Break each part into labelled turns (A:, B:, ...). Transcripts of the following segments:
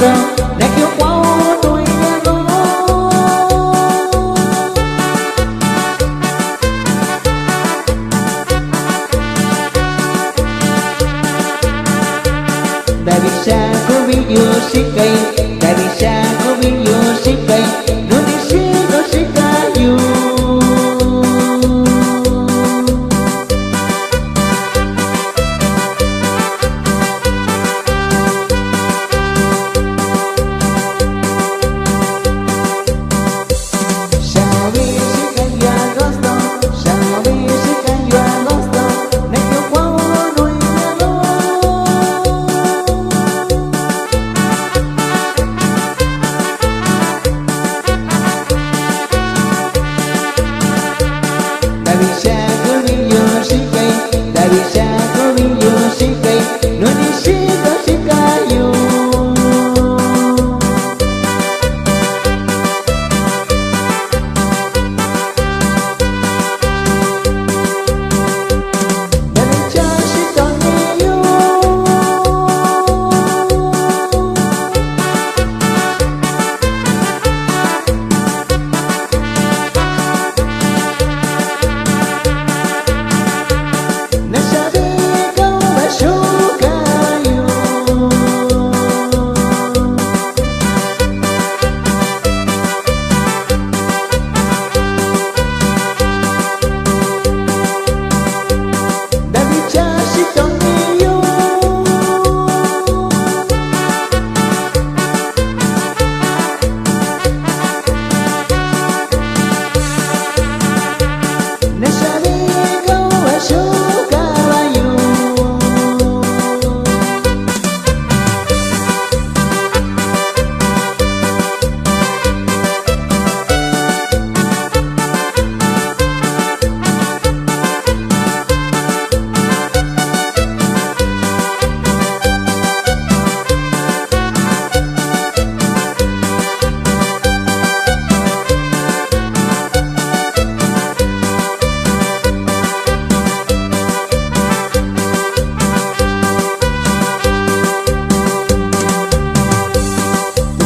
A: agosto, Regio Cuauhtémoc y Diego. Dari Syaku Biyu Sikai, dari Syaku Biyu Sikai, Indonesia kau sikayu. Dari Syaku Biyu Sikai, dari Syaku Biyu Sikai, Indonesia kau sikayu. Dari Chasi Tonyo, nasabi kau masukayu. Dari Chasi Tonyo, nasabi kau masukayu.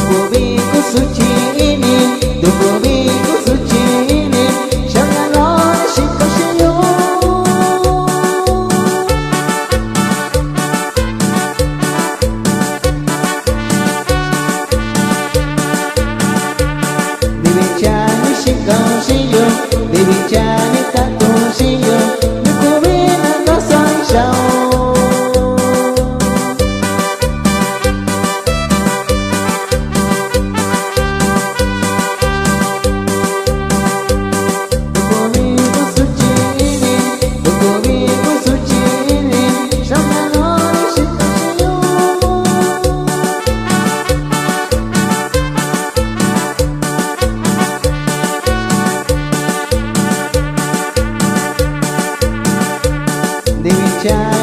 A: Tubuhku suci ini, tubuhku suci ini, janganlah sia-sia. Dibicani sikau siyo, dibicani tatu siyo, nukumin ang kasaysaw. Tubuhku suci ini, tubuhku suci ini, janganlah sia-sia. Dewi Cahaya